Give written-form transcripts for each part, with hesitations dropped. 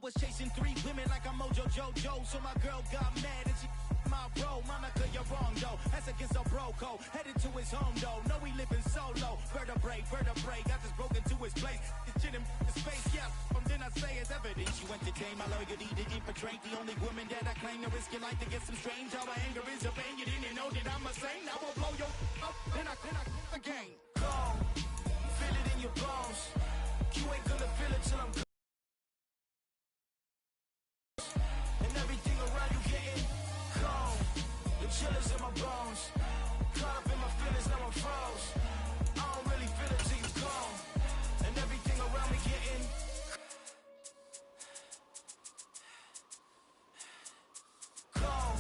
was chasing 3 women like I'm Mojo Jojo, so my girl got mad and she my bro. Monica, you're wrong though. That's against a bro code. Headed to his home though. No, he living solo. Vertebrae. Got this broken to his place. This shit in space, yeah. Then I say it's evidence. You entertain my loyalty to infiltrate the only woman that I claim to risk your life to get some strange. How my anger is a pain. You didn't know that I'm a saint. I will blow your up. Then I again. Gone. Feel it in your bones. You ain't gonna feel it till I'm gone. And everything around you getting gone. The chillers in my bones. Caught up in my feelings, now I'm froze. I don't really feel it till you gone. And everything around me getting gone.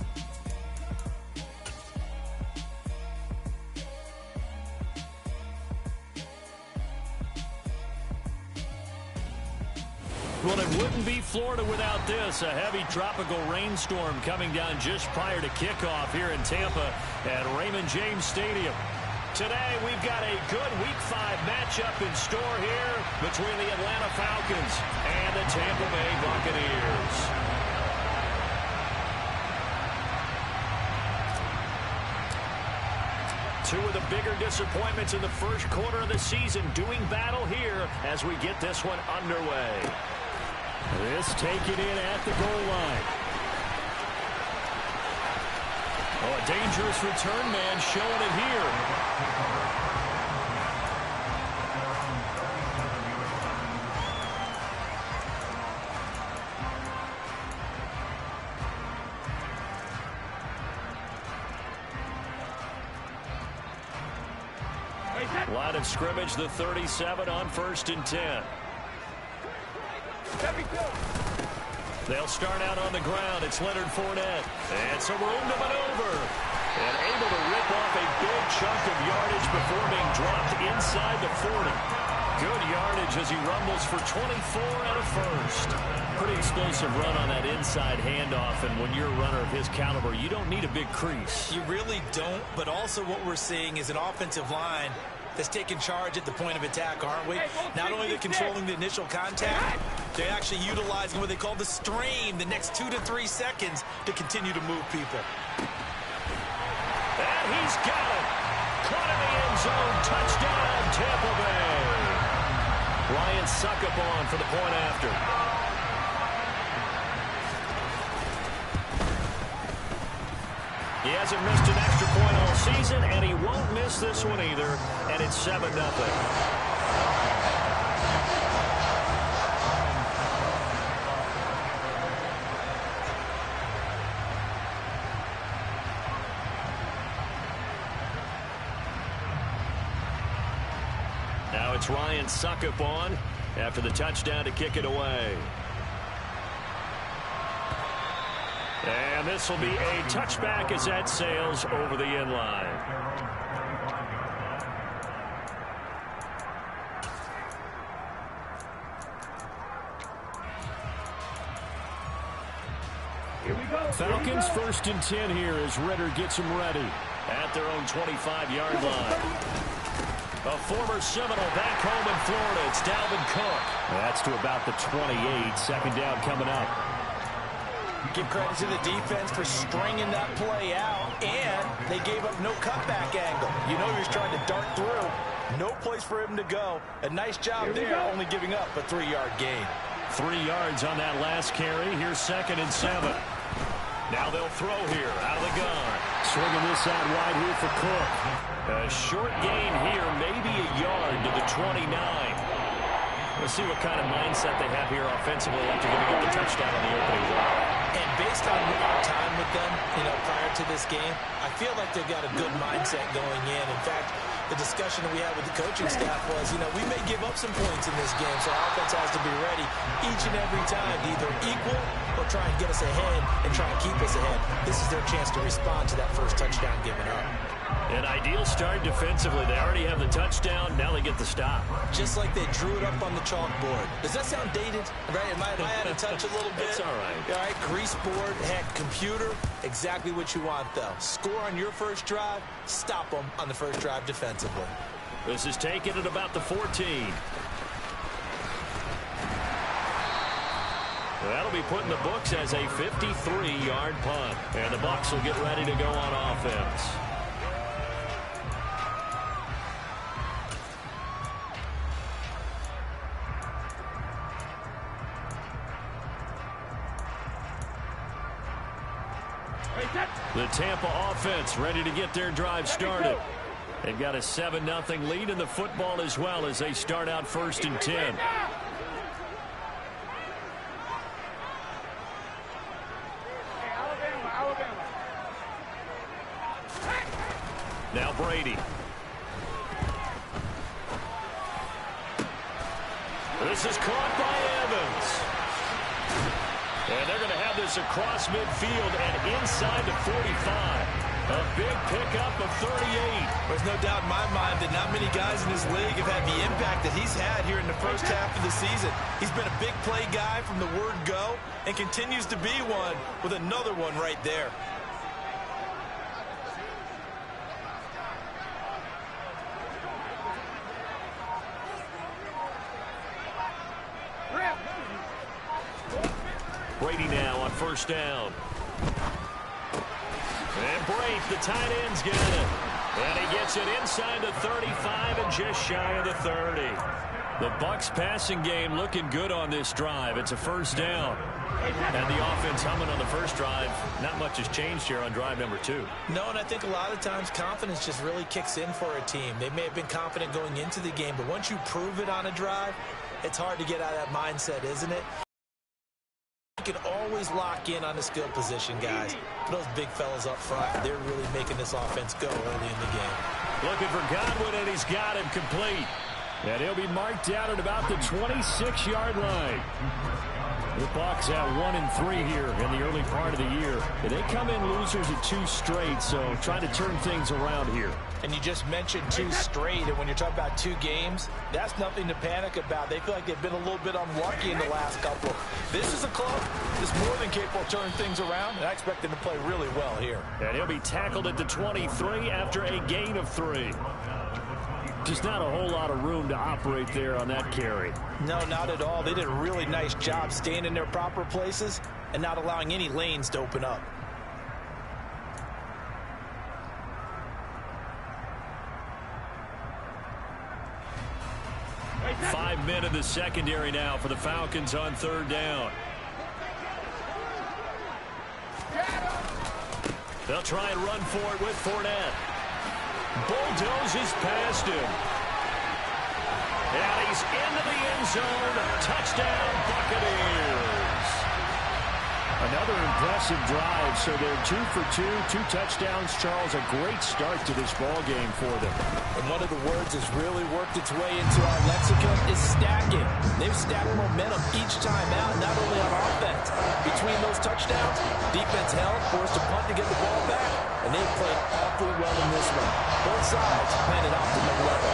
Well, it wouldn't be Florida without this. A heavy tropical rainstorm coming down just prior to kickoff here in Tampa at Raymond James Stadium. Today, we've got a good Week 5 matchup in store here between the Atlanta Falcons and the Tampa Bay Buccaneers. Two of the bigger disappointments in the first quarter of the season doing battle here as we get this one underway. This taken in at the goal line. Oh, a dangerous return man showing it here. Line of scrimmage, the 37 on 1st and 10. They'll start out on the ground. It's Leonard Fournette. And some room to maneuver. And able to rip off a big chunk of yardage before being dropped inside the 40. Good yardage as he rumbles for 24 and a first. Pretty explosive run on that inside handoff. And when you're a runner of his caliber, you don't need a big crease. You really don't. But also what we're seeing is an offensive line that's taking charge at the point of attack, aren't we? Not only they're controlling the initial contact, they're actually utilizing what they call the strain, the next 2 to 3 seconds to continue to move people. And he's got it. Caught in the end zone. Touchdown, Tampa Bay. Ryan Succop for the point after. He hasn't missed an extra point all season, and he won't miss this one either, and it's 7-0. Now it's Ryan Succop after the touchdown to kick it away. And this will be a touchback as that sails over the end line. Here we go. Falcons 1st and 10 here as Ridder gets them ready at their own 25-yard line. A former Seminole back home in Florida. It's Dalvin Cook. That's to about the 28. Second down coming up. Give credit to the defense for stringing that play out, and they gave up no cutback angle. You know he was trying to dart through. No place for him to go. A nice job there, only giving up a 3-yard gain. 3 yards on that last carry. Here's 2nd and 7. Now they'll throw here out of the gun. Swinging this out wide here for Cook. A short gain here, maybe a yard to the 29. Let's see what kind of mindset they have here offensively after giving up the touchdown on the opening drive. And based on our time with them, prior to this game, I feel like they've got a good mindset going in. In fact, the discussion that we had with the coaching staff was, we may give up some points in this game, so our offense has to be ready each and every time to either equal or try and get us ahead and try and keep us ahead. This is their chance to respond to that first touchdown given up. An ideal start defensively. They already have the touchdown. Now they get the stop. Just like they drew it up on the chalkboard. Does that sound dated? Right? Am I out of touch a little bit? It's all right. All right, grease board, heck, computer, exactly what you want, though. Score on your first drive, stop them on the first drive defensively. This is taken at about the 14. That'll be put in the books as a 53-yard punt. And the Bucs will get ready to go on offense. The Tampa offense ready to get their drive started. They've got a 7-0 lead in the football as well as they start out 1st and 10. Now Brady. This is caught by Evans. And they're going to have this across midfield and inside the 45. A big pickup of 38. There's no doubt in my mind that not many guys in this league have had the impact that he's had here in the first half of the season. He's been a big play guy from the word go and continues to be one with another one right there. Brady now on 1st down. And Braith, the tight end's got it. And he gets it inside the 35 and just shy of the 30. The Bucs passing game looking good on this drive. It's a 1st down. And the offense humming on the first drive. Not much has changed here on drive number 2. No, and I think a lot of times confidence just really kicks in for a team. They may have been confident going into the game, but once you prove it on a drive, it's hard to get out of that mindset, isn't it? You can always lock in on the skill position, guys. Those big fellas up front, they're really making this offense go early in the game. Looking for Godwin, and he's got him complete. And he'll be marked out at about the 26-yard line. The Bucs at 1-3 here in the early part of the year. And they come in losers at 2 straight, so trying to turn things around here. And you just mentioned 2 straight, and when you're talking about 2 games, that's nothing to panic about. They feel like they've been a little bit unlucky in the last couple. This is a club that's more than capable of turning things around, and I expect them to play really well here. And he'll be tackled at the 23 after a gain of 3. Just not a whole lot of room to operate there on that carry. No, not at all. They did a really nice job staying in their proper places and not allowing any lanes to open up. Five men in the secondary now for the Falcons on 3rd down. They'll try and run for it with Fournette. Bulldozes past him. And he's into the end zone. Touchdown, Buccaneers. Another impressive drive. So they're 2 for 2, 2 touchdowns. Charles, a great start to this ball game for them. And one of the words that's really worked its way into our lexicon is stacking. They've stacked momentum each time out, not only on offense. Between those touchdowns, defense held, forced a punt to get the ball back, and they've played awfully well in this one. Both sides playing at optimum level.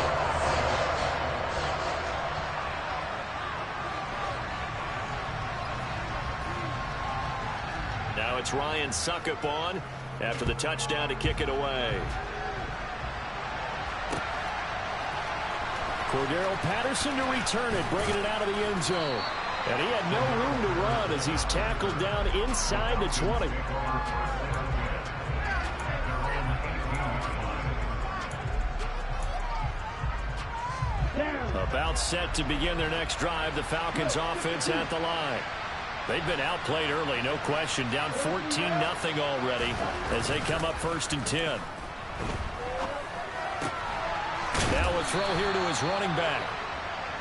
Now it's Ryan Succop on after the touchdown to kick it away. Cordero Patterson to return it, bringing it out of the end zone. And he had no room to run as he's tackled down inside the 20. About set to begin their next drive, the Falcons offense at the line. They've been outplayed early, no question. Down 14-0 already as they come up 1st and 10. Now a throw here to his running back.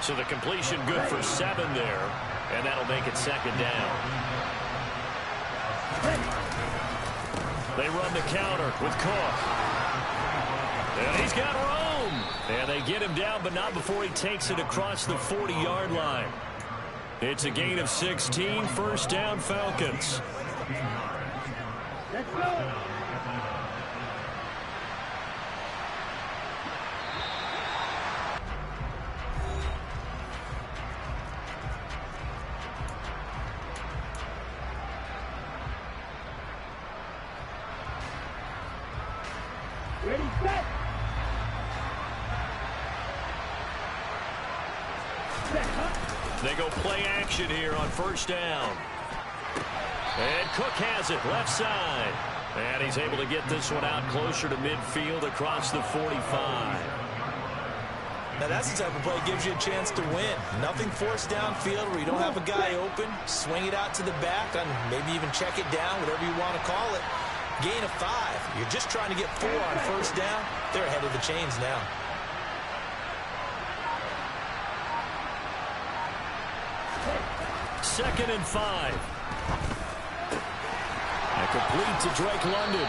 So the completion good for 7 there. And that'll make it 2nd down. They run the counter with Cook. And he's got room. And they get him down, but not before he takes it across the 40-yard line. It's a gain of 16, 1st down Falcons. Let's go. Ready, set. They go play action here on 1st down. And Cook has it left side. And he's able to get this one out closer to midfield across the 45. Now that's the type of play that gives you a chance to win. Nothing forced downfield where you don't have a guy open. Swing it out to the back and maybe even check it down, whatever you want to call it. Gain of 5. You're just trying to get 4 on first down. They're ahead of the chains now. Second and 5. And complete to Drake London.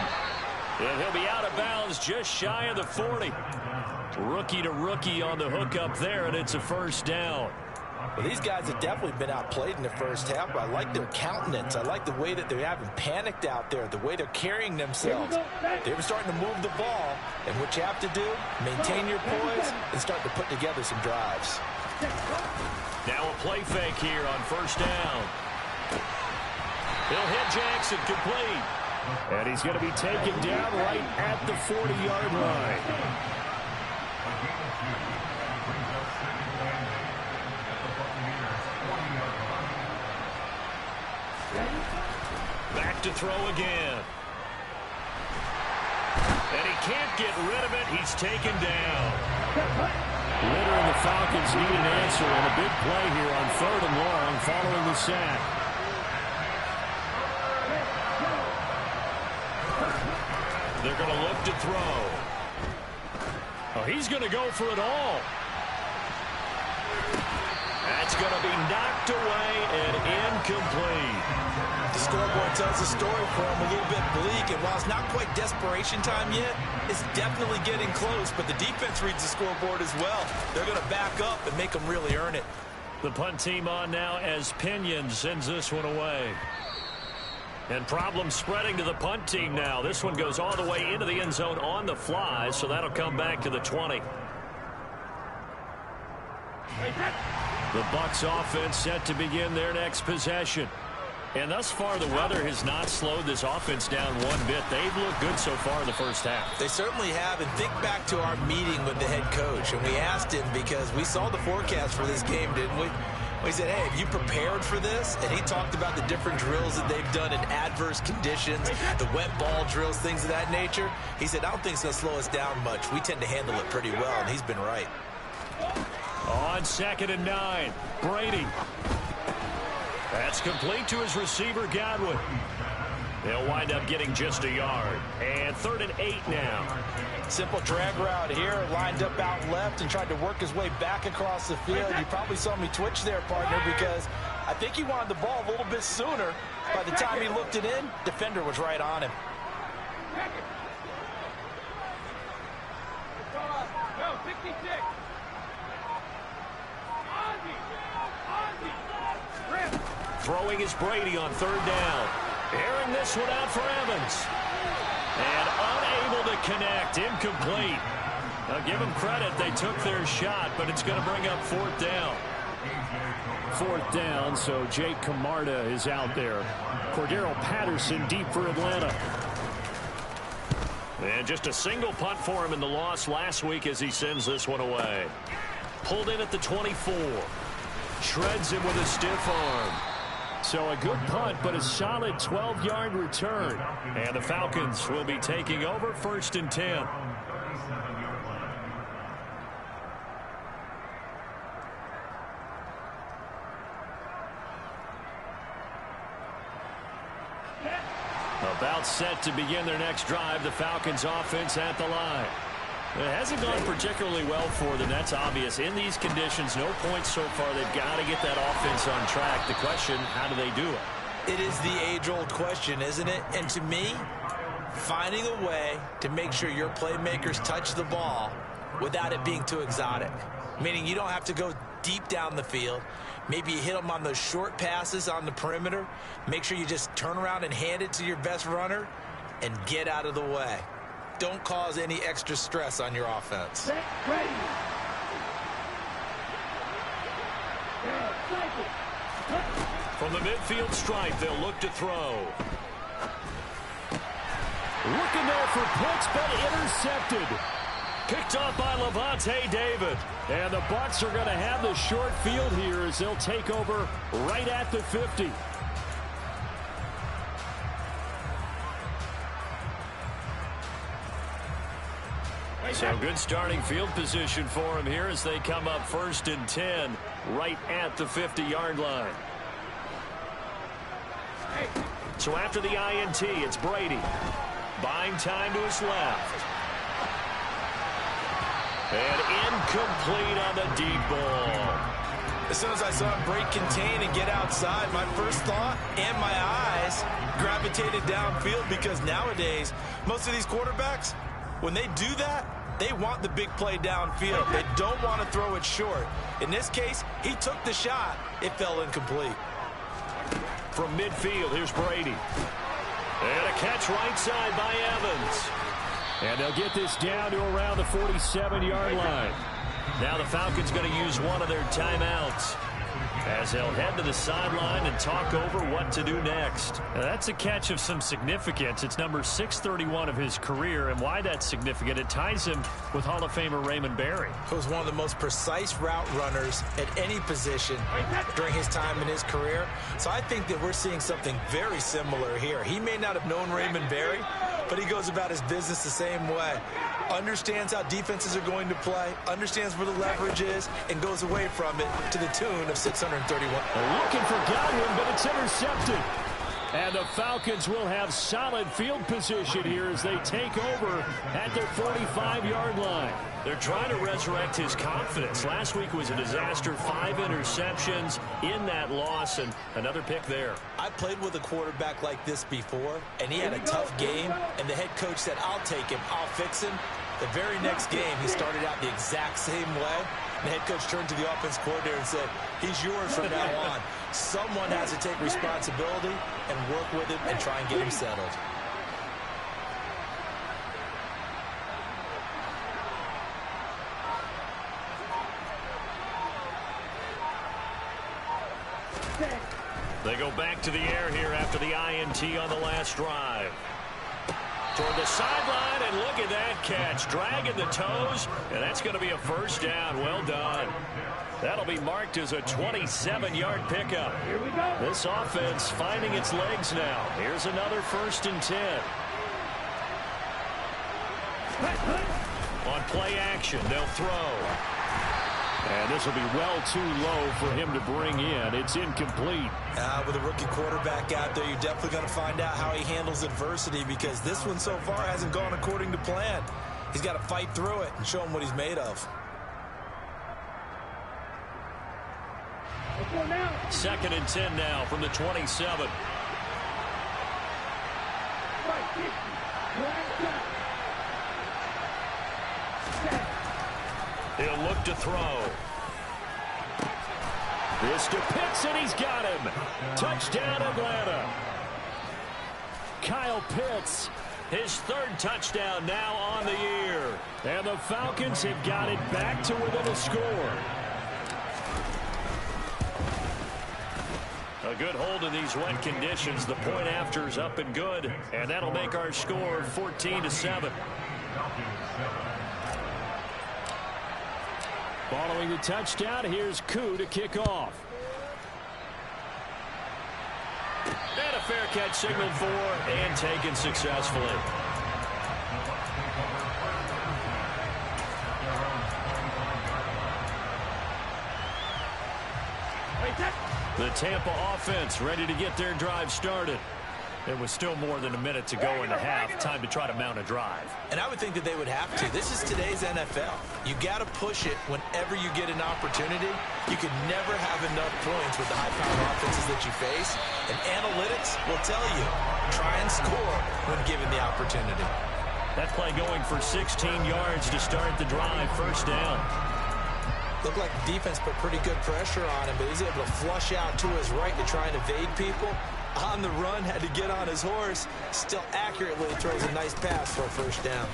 And he'll be out of bounds just shy of the 40. Rookie to rookie on the hookup there, and it's a first down. Well, these guys have definitely been outplayed in the first half, but I like their countenance. I like the way that they haven't panicked out there, the way they're carrying themselves. They were starting to move the ball, and what you have to do, maintain your poise and start to put together some drives. Now a play fake here on first down. He'll hit Jackson complete. And he's going to be taken down right at the 40-yard line. Back to throw again. And he can't get rid of it. He's taken down. Ritter and the Falcons need an answer on a big play here on 3rd and long following the sack. They're going to look to throw. Oh, he's going to go for it all. That's going to be knocked away and incomplete. The scoreboard tells the story for him a little bit bleak, and while it's not quite desperation time yet, it's definitely getting close, but the defense reads the scoreboard as well. They're going to back up and make them really earn it. The punt team on now as Pinion sends this one away. And problems spreading to the punt team now. This one goes all the way into the end zone on the fly, so that'll come back to the 20. The Bucs offense set to begin their next possession. And thus far, the weather has not slowed this offense down one bit. They've looked good so far in the first half. They certainly have. And think back to our meeting with the head coach. And we asked him because we saw the forecast for this game, didn't we? We said, hey, have you prepared for this? And he talked about the different drills that they've done in adverse conditions, the wet ball drills, things of that nature. He said, I don't think it's going to slow us down much. We tend to handle it pretty well, and he's been right. On 2nd and 9, Brady. That's complete to his receiver, Godwin. They'll wind up getting just a yard. And 3rd and 8 now. Simple drag route here, lined up out left and tried to work his way back across the field. You probably saw me twitch there, partner, because I think he wanted the ball a little bit sooner. By the time he looked it in, defender was right on him. Go, 66. Throwing is Brady on 3rd down. Airing this one out for Evans. And unable to connect. Incomplete. Now give them credit. They took their shot, but it's going to bring up 4th down. 4th down, so Jake Camarda is out there. Cordero Patterson deep for Atlanta. And just a single punt for him in the loss last week as he sends this one away. Pulled in at the 24. Shreds him with a stiff arm. So a good punt, but a solid 12-yard return. And the Falcons will be taking over 1st and 10. About set to begin their next drive, the Falcons offense at the line. It hasn't gone particularly well for them. That's obvious. In these conditions, no points so far. They've got to get that offense on track. The question, how do they do it? It is the age-old question, isn't it? And to me, finding a way to make sure your playmakers touch the ball without it being too exotic. Meaning you don't have to go deep down the field. Maybe you hit them on those short passes on the perimeter. Make sure you just turn around and hand it to your best runner and get out of the way. Don't cause any extra stress on your offense. From the midfield stripe, they'll look to throw. Looking there for Pitts, but intercepted. Picked off by Lavonte David. And the Bucs are going to have the short field here as they'll take over right at the 50. So good starting field position for him here as they come up 1st and 10 right at the 50-yard line. So after the INT, it's Brady. Buying time to his left. And incomplete on the deep ball. As soon as I saw him break contain and get outside, my first thought and my eyes gravitated downfield, because nowadays, most of these quarterbacks, when they do that, they want the big play downfield. They don't want to throw it short. In this case, he took the shot. It fell incomplete. From midfield, here's Brady. And a catch right side by Evans. And they'll get this down to around the 47-yard line. Now the Falcons going to use one of their timeouts as they'll head to the sideline and talk over what to do next. Now that's a catch of some significance. It's number 631 of his career, and why that's significant, it ties him with Hall of Famer Raymond Berry. He was one of the most precise route runners at any position during his time in his career. So I think that we're seeing something very similar here. He may not have known Raymond Berry, but he goes about his business the same way. Understands how defenses are going to play, understands where the leverage is, and goes away from it to the tune of 631. Looking for Godwin, but it's intercepted. And the Falcons will have solid field position here as they take over at their 45-yard line. They're trying to resurrect his confidence. Last week was a disaster. 5 interceptions in that loss, and another pick there. I played with a quarterback like this before, and he had a tough game, and the head coach said, I'll take him, I'll fix him. The very next game, he started out the exact same way. The head coach turned to the offense coordinator and said, he's yours from now on. Someone has to take responsibility and work with him and try and get him settled. They go back to the air here after the INT on the last drive. Toward the sideline, and look at that catch. Dragging the toes, and that's going to be a first down. Well done. That'll be marked as a 27-yard pickup. Here we go. This offense finding its legs now. Here's another 1st and 10. On play action, they'll throw. And this will be well too low for him to bring in. It's incomplete. With a rookie quarterback out there, you're definitely going to find out how he handles adversity, because this one so far hasn't gone according to plan. He's got to fight through it and show him what he's made of. Let's go now. 2nd and 10 now from the 27. Right, 50. Right, He'll look to throw. This to Pitts, and he's got him. Touchdown, Atlanta. Kyle Pitts, His 3rd touchdown now on the year. and the Falcons have got it back to within a score. A good hold in these wet conditions. The point after's up and good, and that'll make our score 14-7. Following the touchdown, here's Koo to kick off. And a fair catch signaled for and taken successfully. The Tampa offense ready to get their drive started. There was still more than a minute to go in the half. Time to try to mount a drive. And I would think that they would have to. This is today's NFL. You got to push it whenever you get an opportunity. You can never have enough points with the high-powered offenses that you face. And analytics will tell you, try and score when given the opportunity. That play going for 16 yards to start the drive. First down. Looked like the defense put pretty good pressure on him, but he's able to flush out to his right to try and evade people. On the run, had to get on his horse. Still accurately throws a nice pass for a first down.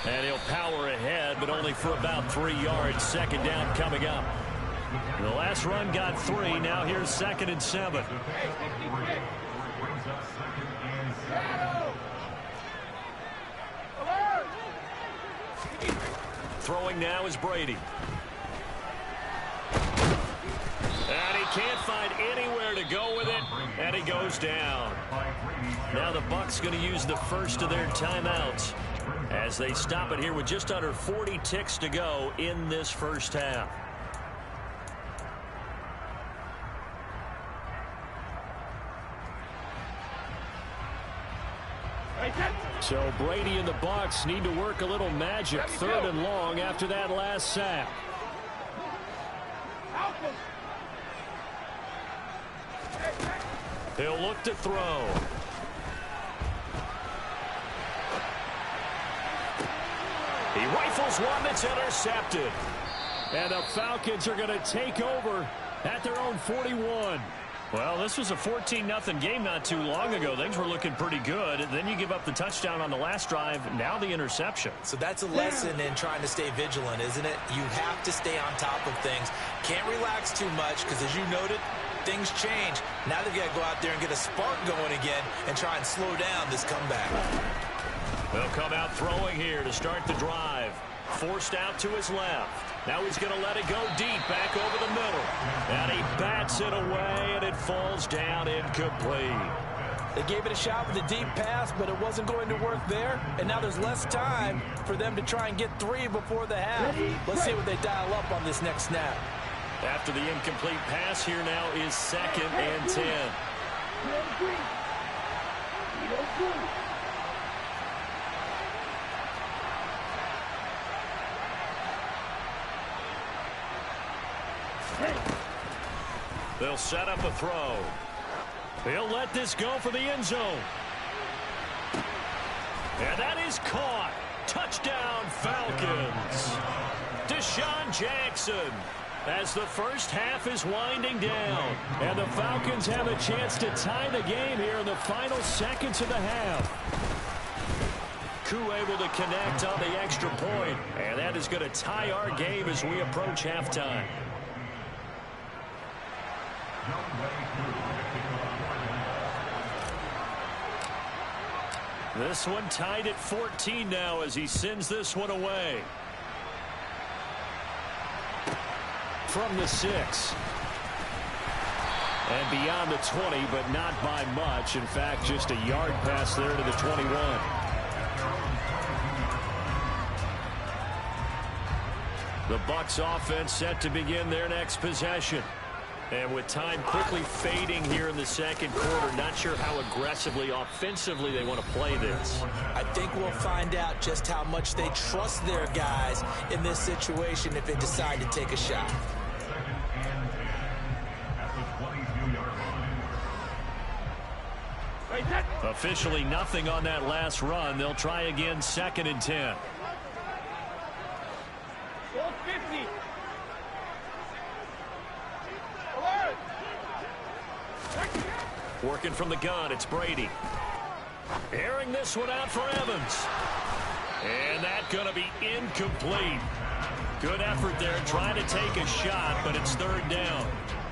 And he'll power ahead, but only for about 3 yards. Second down coming up. The last run got 3. Now here's 2nd and 7. Throwing now is Brady. And he can't find anywhere to go with it. And he goes down. Now the Bucs going to use the first of their timeouts as they stop it here with just under 40 ticks to go in this first half. So Brady and the Bucs need to work a little magic. 3rd and long after that last sack. He'll look to throw. He rifles one that's intercepted. And the Falcons are going to take over at their own 41. Well, this was a 14-0 game not too long ago. Things were looking pretty good. Then you give up the touchdown on the last drive. Now the interception. So that's a lesson in trying to stay vigilant, isn't it? You have to stay on top of things. Can't relax too much because, as you noted, things change. Now they've got to go out there and get a spark going again and try and slow down this comeback. They'll come out throwing here to start the drive. Forced out to his left. Now he's going to let it go deep back over the middle. And he bats it away, and it falls down incomplete. They gave it a shot with a deep pass, but it wasn't going to work there. And now there's less time for them to try and get 3 before the half. Let's see what they dial up on this next snap. After the incomplete pass, here now is 2nd and 10. They'll set up a throw. He'll let this go for the end zone. And that is caught. Touchdown, Falcons. Deshaun Jackson as the first half is winding down. And the Falcons have a chance to tie the game here in the final seconds of the half. Koo able to connect on the extra point. And that is going to tie our game as we approach halftime. This one tied at 14 now as he sends this one away. From the 6. And beyond the 20, but not by much. In fact, just a yard pass there to the 21. The Bucs offense set to begin their next possession. And with time quickly fading here in the second quarter, not sure how aggressively, offensively they want to play this. I think we'll find out just how much they trust their guys in this situation if they decide to take a shot. Officially nothing on that last run. They'll try again, 2nd and 10. Working from the gun, it's Brady. Airing this one out for Evans. And that's going to be incomplete. Good effort there, trying to take a shot, but it's 3rd down.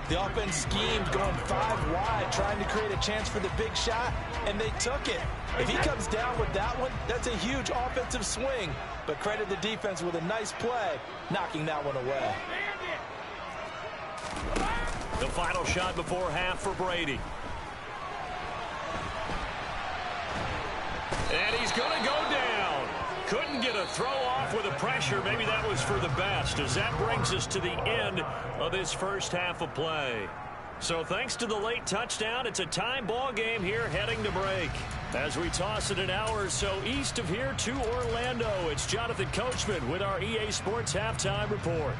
The offense schemed going 5 wide, trying to create a chance for the big shot, and they took it. If he comes down with that one, that's a huge offensive swing. But credit the defense with a nice play, knocking that one away. The final shot before half for Brady. And he's going to go down. Couldn't get a throw off with the pressure. Maybe that was for the best, as that brings us to the end of this first half of play. So thanks to the late touchdown, it's a time ball game here heading to break. As we toss it an hour or so east of here to Orlando, it's Jonathan Coachman with our EA Sports Halftime Report.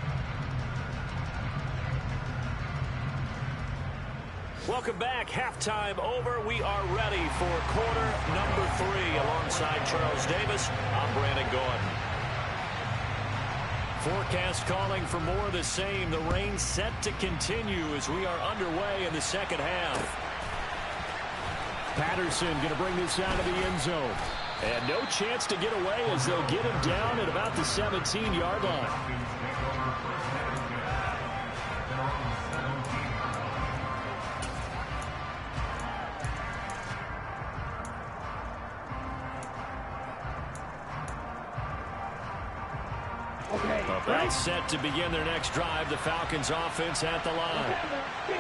Welcome back. Halftime over. We are ready for quarter number 3. Alongside Charles Davis, I'm Brandon Gaudin. Forecast calling for more of the same. The rain set to continue as we are underway in the second half. Patterson going to bring this out of the end zone. And no chance to get away as they'll get him down at about the 17-yard line. About set to begin their next drive. The Falcons offense at the line.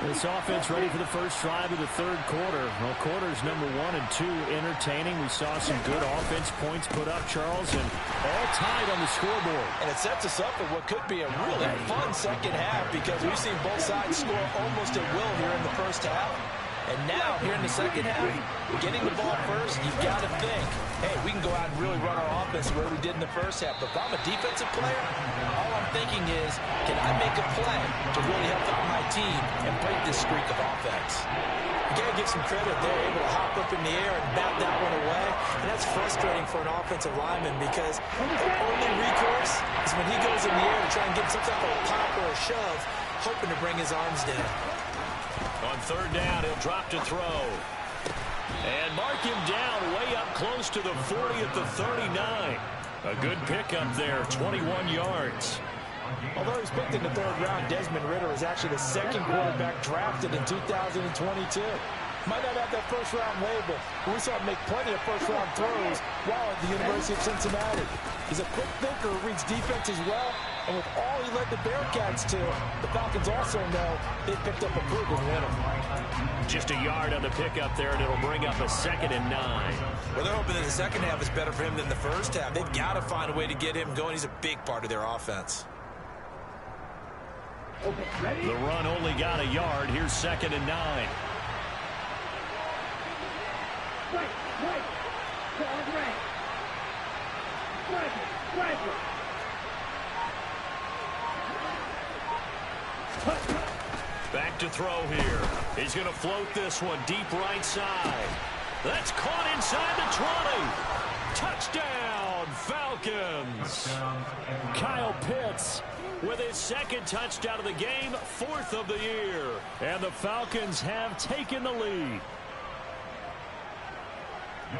This offense ready for the first drive of the third quarter. Well, quarters number 1 and 2 entertaining. We saw some good offense points put up, Charles, and all tied on the scoreboard. And it sets us up for what could be a really fun second half because we've seen both sides score almost at will here in the first half. And now, here in the second half, getting the ball first, you've got to think, hey, we can go out and really run our offense the way we did in the first half. But if I'm a defensive player, all I'm thinking is, can I make a play to really help out my team and break this streak of offense? You got to give some credit. They're able to hop up in the air and bat that one away. And that's frustrating for an offensive lineman because the only recourse is when he goes in the air to try and get some type of a pop or a shove, hoping to bring his arms down. On third down, he'll drop to throw. And mark him down way up close to the 40 at the 39. A good pickup there, 21 yards. Although he's picked in the third round, Desmond Ridder is actually the second quarterback drafted in 2022. Might not have that first-round label, but we saw him make plenty of first-round throws while at the University of Cincinnati. He's a quick thinker who reads defenses well, and with all he led the Bearcats to, the Falcons also know they picked up a proven winner. Just a yard on the pickup there, and it'll bring up a 2nd and 9. Well, they're hoping that the second half is better for him than the first half. They've got to find a way to get him going. He's a big part of their offense. The run only got a yard. Here's 2nd and 9. Back to throw here. He's going to float this one deep right side. That's caught inside the 20. Touchdown, Falcons. Kyle Pitts with his 2nd touchdown of the game, 4th of the year. And the Falcons have taken the lead.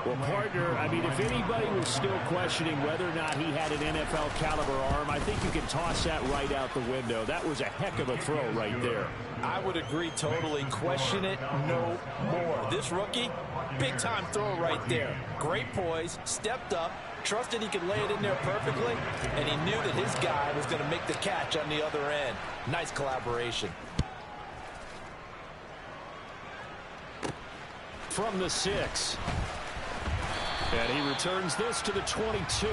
Well, partner, I mean, if anybody was still questioning whether or not he had an NFL caliber arm, I think you can toss that right out the window. That was a heck of a throw right there. I would agree totally. Question it no more. This rookie, big-time throw right there. Great poise, stepped up, trusted he could lay it in there perfectly, and he knew that his guy was going to make the catch on the other end. Nice collaboration. From the 6. And he returns this to the 22.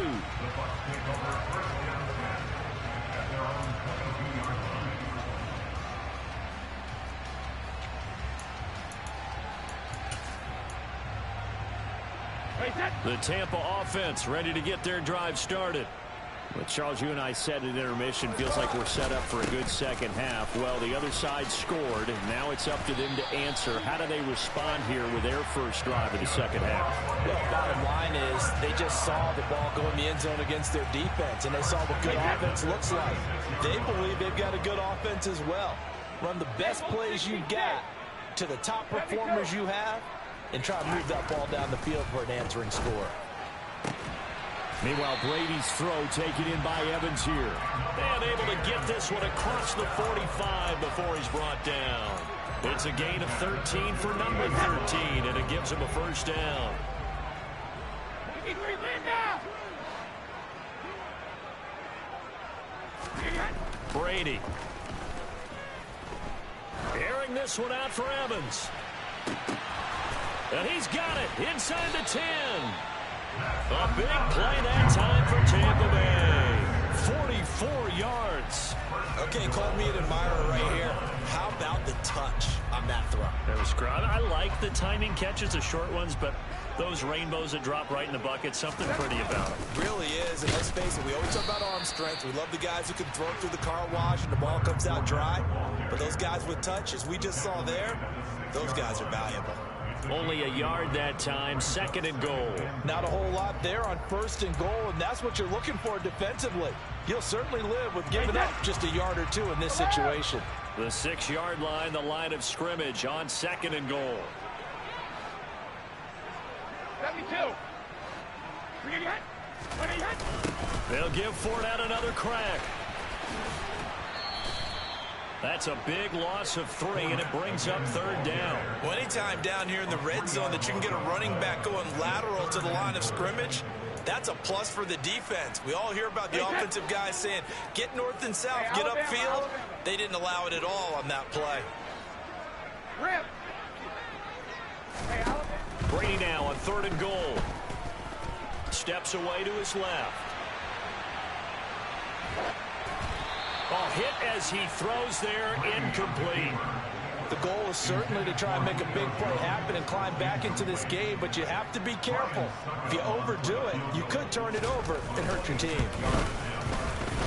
The Tampa offense ready to get their drive started. Well, Charles, you and I said at intermission, feels like we're set up for a good second half. Well, the other side scored, and now it's up to them to answer. How do they respond here with their first drive of the second half? Well, bottom line is they just saw the ball go in the end zone against their defense, and they saw what good offense looks like. They believe they've got a good offense as well. Run the best plays you got to the top performers you have, and try to move that ball down the field for an answering score. Meanwhile, Brady's throw taken in by Evans here. And able to get this one across the 45 before he's brought down. It's a gain of 13 for number 13, and it gives him a first down. Brady. Airing this one out for Evans. And he's got it inside the 10. A big play that time for Tampa Bay. 44 yards. Okay, call me an admirer right here. How about the touch on that throw? That was great. I like the timing catches, the short ones, but those rainbows that drop right in the bucket, something pretty about them. Really is, and let's face it, we always talk about arm strength. We love the guys who can throw it through the car wash and the ball comes out dry. But those guys with touch, as we just saw there, those guys are valuable. Only a yard that time, 2nd and goal. Not a whole lot there on 1st and goal, and that's what you're looking for defensively. You'll certainly live with giving up just a yard or two in this situation. The 6-yard line, the line of scrimmage on 2nd and goal. 72. They'll give Fournette another crack. That's a big loss of 3, and it brings up 3rd down. Well, anytime down here in the red zone that you can get a running back going lateral to the line of scrimmage, That's a plus for the defense. We all hear about the offensive guys saying, get north and south, get upfield. They didn't allow it at all on that play. Brady now on 3rd and goal. Steps away to his left. Hit as he throws there, incomplete. The goal is certainly to try and make a big play happen and climb back into this game, but you have to be careful. If you overdo it, you could turn it over and hurt your team.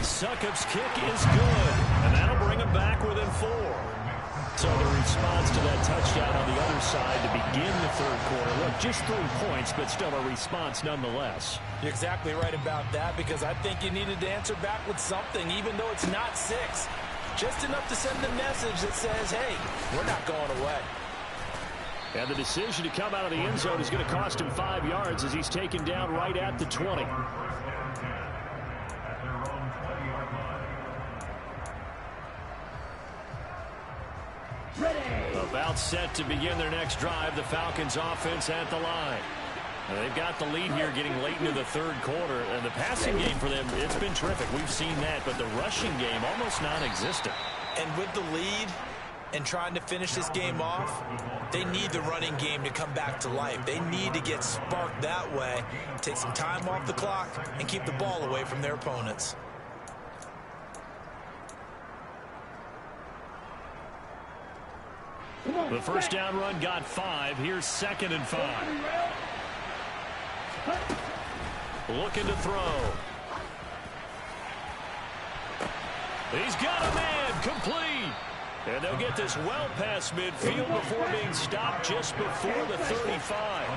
Succop's kick is good, and that'll bring him back within 4. So the response to that touchdown on the other side to begin the 3rd quarter. Look, just 3 points, but still a response nonetheless. You're exactly right about that, because I think you needed to answer back with something, even though it's not 6. Just enough to send the message that says, hey, we're not going away. And the decision to come out of the end zone is going to cost him 5 yards as he's taken down right at the 20. About set to begin their next drive, the Falcons offense at the line. They've got the lead here getting late into the 3rd quarter, and the passing game for them, it's been terrific. We've seen that, but the rushing game almost non-existent. And with the lead and trying to finish this game off, they need the running game to come back to life. They need to get sparked that way, take some time off the clock, and keep the ball away from their opponents. The first down run got 5. Here's 2nd and 5. Looking to throw. He's got a man, complete. And they'll get this well past midfield before being stopped just before the 35.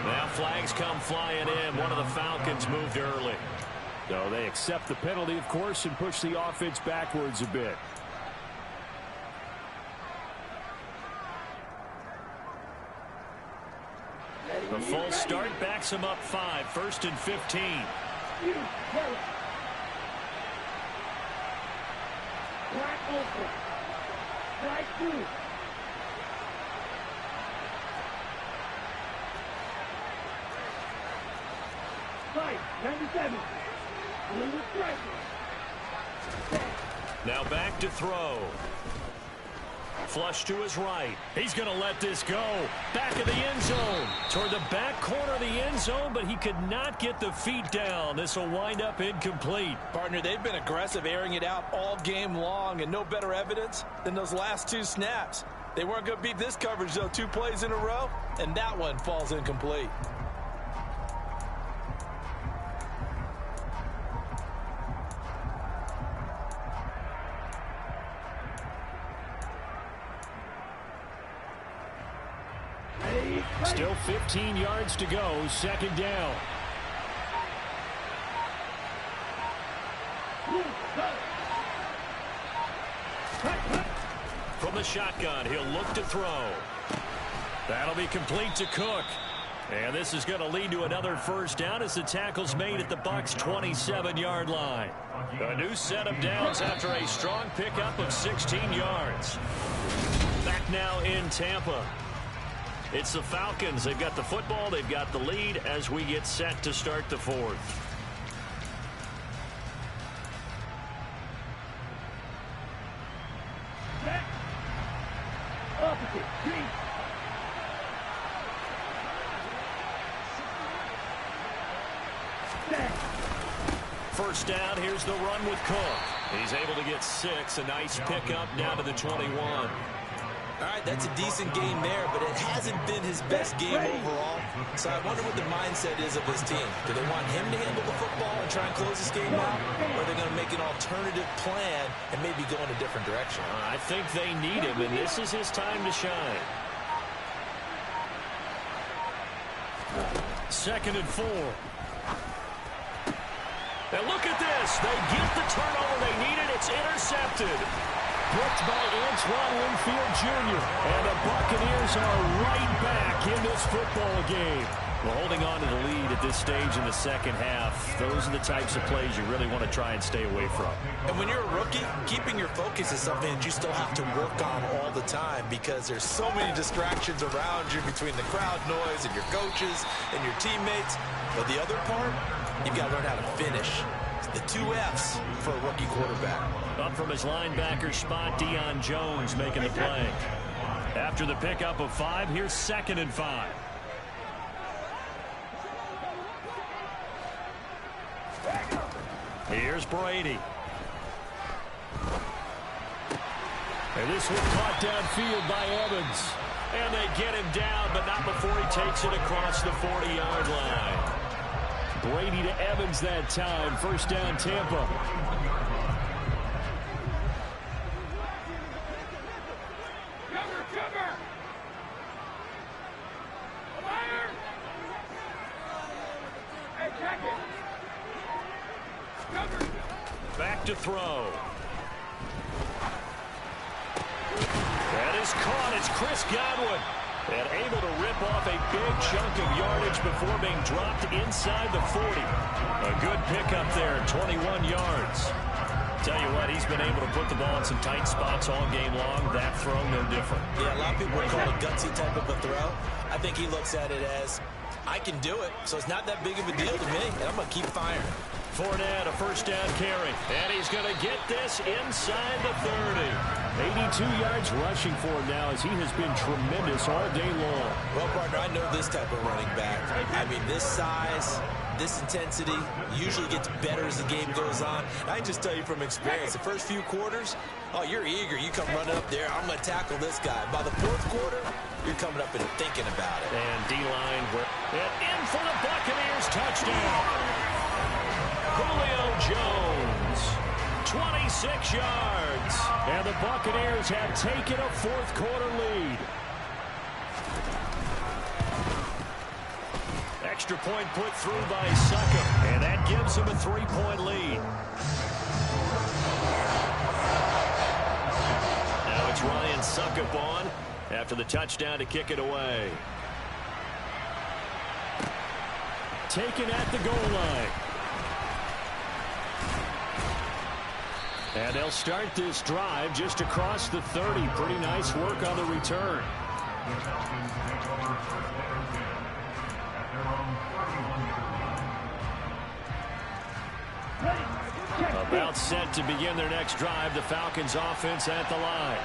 Now flags come flying in. One of the Falcons moved early. So they accept the penalty, of course, and push the offense backwards a bit. The full start backs him up 5. 1st and 15. Now back to throw. Flush to his right. He's going to let this go. Back of the end zone. Toward the back corner of the end zone, but he could not get the feet down. This will wind up incomplete. Partner, they've been aggressive, airing it out all game long, and no better evidence than those last 2 snaps. They weren't going to beat this coverage, though, 2 plays in a row, and that one falls incomplete. Still 15 yards to go. 2nd down. From the shotgun, he'll look to throw. That'll be complete to Cook. And this is going to lead to another first down as the tackle's made at the Bucs' 27-yard line. A new set of downs after a strong pickup of 16 yards. Back now in Tampa. It's the Falcons. They've got the football. They've got the lead as we get set to start the 4th. First down. Here's the run with Cook. He's able to get 6. A nice pickup down to the 21. All right, that's a decent game there, but it hasn't been his best game overall. So I wonder what the mindset is of his team. Do they want him to handle the football and try and close this game out? Or are they going to make an alternative plan and maybe go in a different direction? I think they need him, and this is his time to shine. 2nd and 4. And look at this. They get the turnover they needed. It's intercepted. picked by Antoine Winfield Jr. And the Buccaneers are right back in this football game. Well, holding on to the lead at this stage in the second half, those are the types of plays you really want to try and stay away from. And when you're a rookie, keeping your focus is something that you still have to work on all the time because there's so many distractions around you between the crowd noise and your coaches and your teammates. But the other part, you've got to learn how to finish. The 2 F's for a rookie quarterback. Up from his linebacker spot, Deion Jones making the play. After the pickup of 5, here's 2nd and 5. Here's Brady. And this one caught downfield by Evans. And they get him down, but not before he takes it across the 40-yard line. Brady to Evans that time. First down, Tampa. Back to throw. That is caught. It's Chris Godwin. And able to rip off a big chunk of yardage before being dropped inside the 40. A good pickup there, 21 yards. Tell you what, he's been able to put the ball in some tight spots all game long. That throw, no different. Yeah, a lot of people would call it a gutsy type of a throw. I think he looks at it as, I can do it, so it's not that big of a deal to me, and I'm going to keep firing. Fournette, a first down carry. And he's going to get this inside the 30. 82 yards rushing for him now as he has been tremendous all day long. Well, partner, I know this type of running back. I mean, this size, this intensity usually gets better as the game goes on. I can just tell you from experience, the first few quarters, oh, you're eager. You come running up there, I'm going to tackle this guy. By the 4th quarter, you're coming up and thinking about it. And D-line, and in for the Buccaneers, touchdown. Julio Jones, 26 yards. And the Buccaneers have taken a 4th quarter lead. Extra point put through by Succop, and that gives him a 3-point lead. Now it's Ryan Succop on after the touchdown to kick it away. Taken at the goal line. And they'll start this drive just across the 30. Pretty nice work on the return. About set to begin their next drive. The Falcons offense at the line.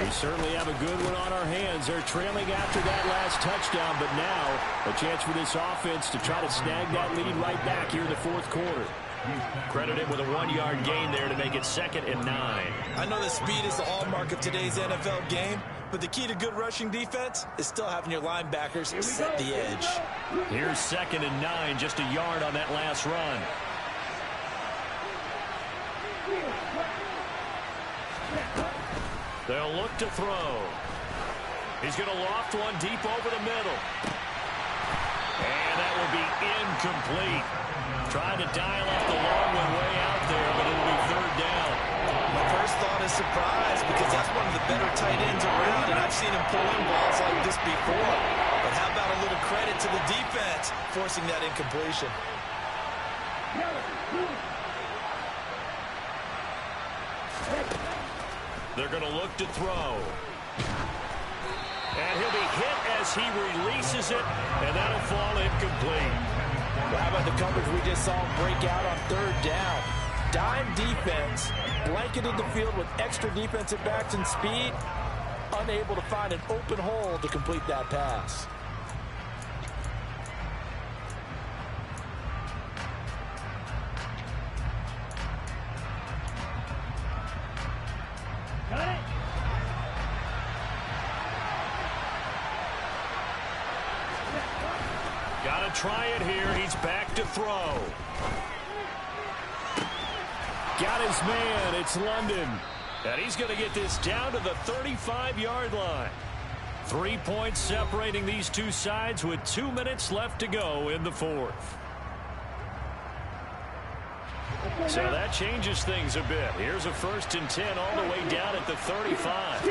We certainly have a good one on our hands. They're trailing after that last touchdown, but now a chance for this offense to try to snag that lead right back here in the 4th quarter. Credited with a 1-yard gain there to make it 2nd and 9. I know that speed is the hallmark of today's NFL game, but the key to good rushing defense is still having your linebackers set the edge. Here's 2nd and 9, just a yard on that last run. They'll look to throw. He's going to loft one deep over the middle. And that will be incomplete. Trying to dial up the long one way out there, but it'll be 3rd down. My first thought is surprise because that's one of the better tight ends around, and I've seen him pull in balls like this before. But how about a little credit to the defense forcing that incompletion? They're going to look to throw. And he'll be hit as he releases it, and that'll fall incomplete. Well, how about the coverage we just saw break out on 3rd down? Dime defense, blanketed the field with extra defensive backs and speed, unable to find an open hole to complete that pass. Got to try it here. He's back to throw. Got his man. It's London. And he's going to get this down to the 35-yard line. 3 points separating these two sides with 2 minutes left to go in the 4th. So that changes things a bit. Here's a 1st and 10 all the way down at the 35.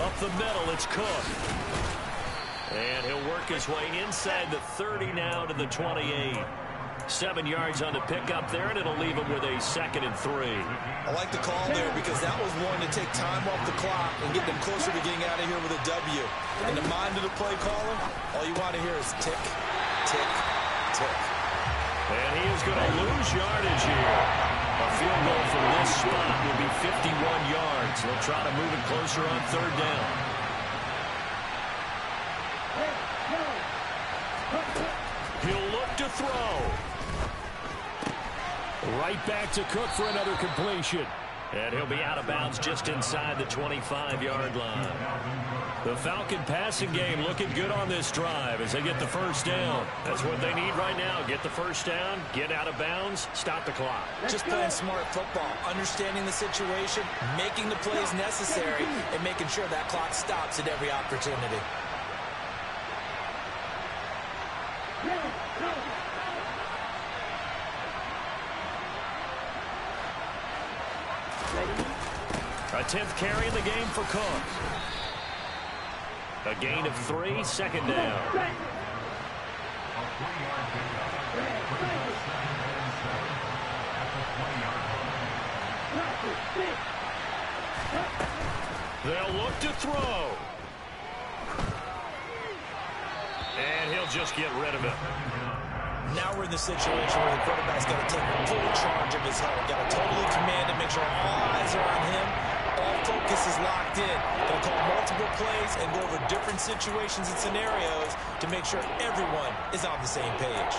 Up the middle, it's Cook. And he'll work his way inside the 30 now to the 28. 7 yards on the pickup there, and it'll leave him with a 2nd and 3. I like the call there because that was one to take time off the clock and get them closer to getting out of here with a W. In the mind of the play caller, all you want to hear is tick, tick, tick. And he is going to lose yardage here. A field goal from this spot will be 51 yards. They'll try to move it closer on 3rd down. He'll look to throw. Right back to Cook for another completion. And he'll be out of bounds just inside the 25-yard line. The Falcon passing game looking good on this drive as they get the 1st down. That's what they need right now. Get the 1st down, get out of bounds, stop the clock. Just playing smart football, understanding the situation, making the plays necessary, and making sure that clock stops at every opportunity. A 10th carry in the game for Cook. A gain of 3, 2nd down. They'll look to throw. And he'll just get rid of it. Now we're in the situation where the quarterback's got to take full charge of his health. Got to totally command it, make sure all eyes are on him. All focus is locked in. Going to call multiple plays and go over different situations and scenarios to make sure everyone is on the same page.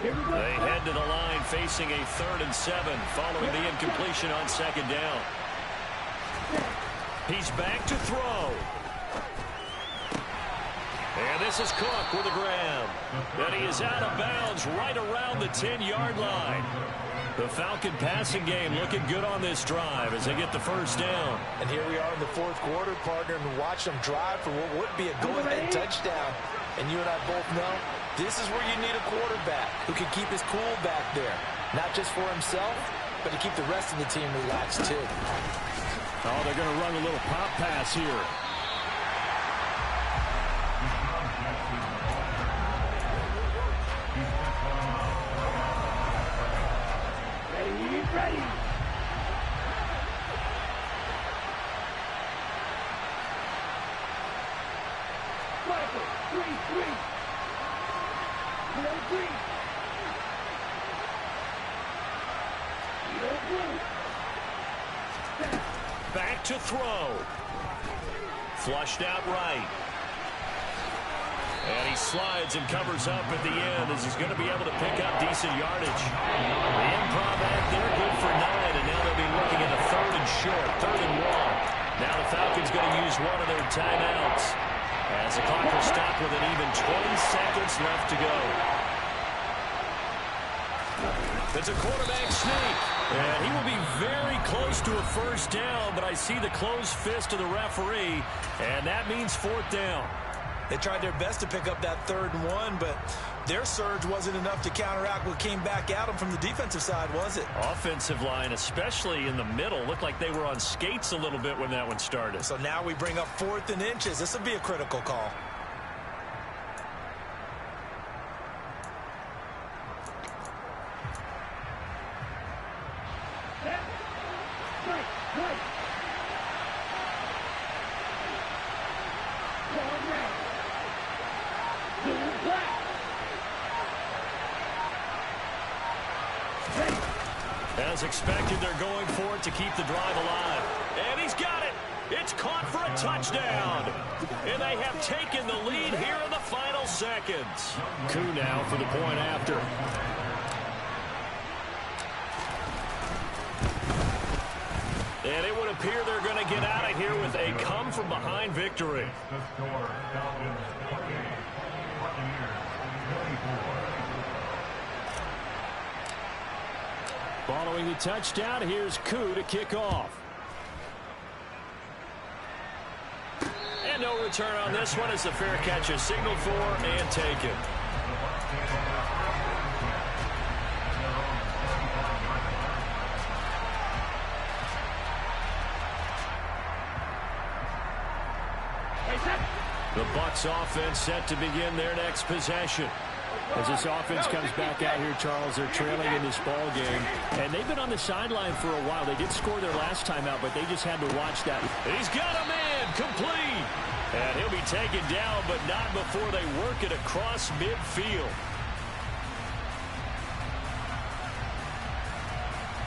They head to the line facing a 3rd and 7 following the incompletion on 2nd down. He's back to throw. And this is Cook with a grab. And he is out of bounds right around the 10-yard line. The Falcon passing game looking good on this drive as they get the 1st down. And here we are in the 4th quarter, partner, and watch them drive for what would be a go-ahead touchdown. And you and I both know this is where you need a quarterback who can keep his cool back there. Not just for himself, but to keep the rest of the team relaxed too. Oh, they're going to run a little pop pass here. Ready. Michael, 3-3. Back to throw. Flushed out right. And he slides and covers up at the end as he's going to be able to pick up decent yardage. The improv act there, good for 9, and now they'll be looking at a 3rd and short, 3rd and 1. Now the Falcons going to use one of their timeouts as the clock will stop with an even 20 seconds left to go. It's a quarterback sneak, and he will be very close to a 1st down, but I see the closed fist of the referee, and that means 4th down. They tried their best to pick up that 3rd and 1, but their surge wasn't enough to counteract what came back at them from the defensive side, was it? Offensive line, especially in the middle, looked like they were on skates a little bit when that one started. So now we bring up 4th and inches. This will be a critical call. As expected, they're going for it to keep the drive alive. And he's got it. It's caught for a touchdown. And they have taken the lead here in the final seconds. Koo now for the point after. And it would appear they're going to get out of here with a come-from-behind victory. Following the touchdown, here's Koo to kick off. And no return on this one as the fair catch is signaled for and taken. The Bucs offense set to begin their next possession. As this offense comes back out here, Charles, they're trailing in this ball game. And they've been on the sideline for a while. They did score their last time out, but they just had to watch that. He's got a man, complete. And he'll be taken down, but not before they work it across midfield.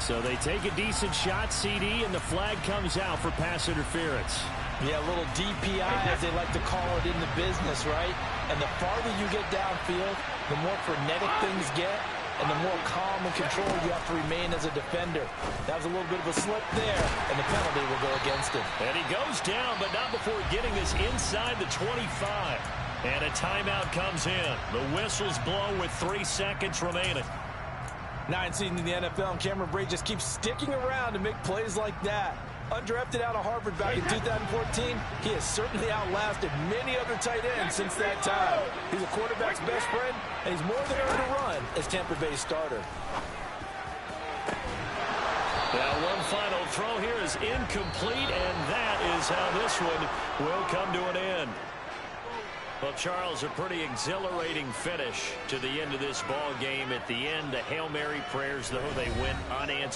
So they take a decent shot, CD, and the flag comes out for pass interference. Yeah, a little DPI, as they like to call it in the business, right? And the farther you get downfield, the more frenetic things get, and the more calm and control you have to remain as a defender. That was a little bit of a slip there, and the penalty will go against him. And he goes down, but not before getting this inside the 25. And a timeout comes in. The whistle's blown with 3 seconds remaining. 9 seasons in the NFL, and Cameron Brate just keeps sticking around to make plays like that. Undrafted out of Harvard back in 2014, he has certainly outlasted many other tight ends since that time. He's a quarterback's best friend, and he's more than earned a run as Tampa Bay's starter. Now one final throw here is incomplete, and that is how this one will come to an end. Well, Charles, a pretty exhilarating finish to the end of this ball game. At the end, the Hail Mary prayers, though, they went unanswered.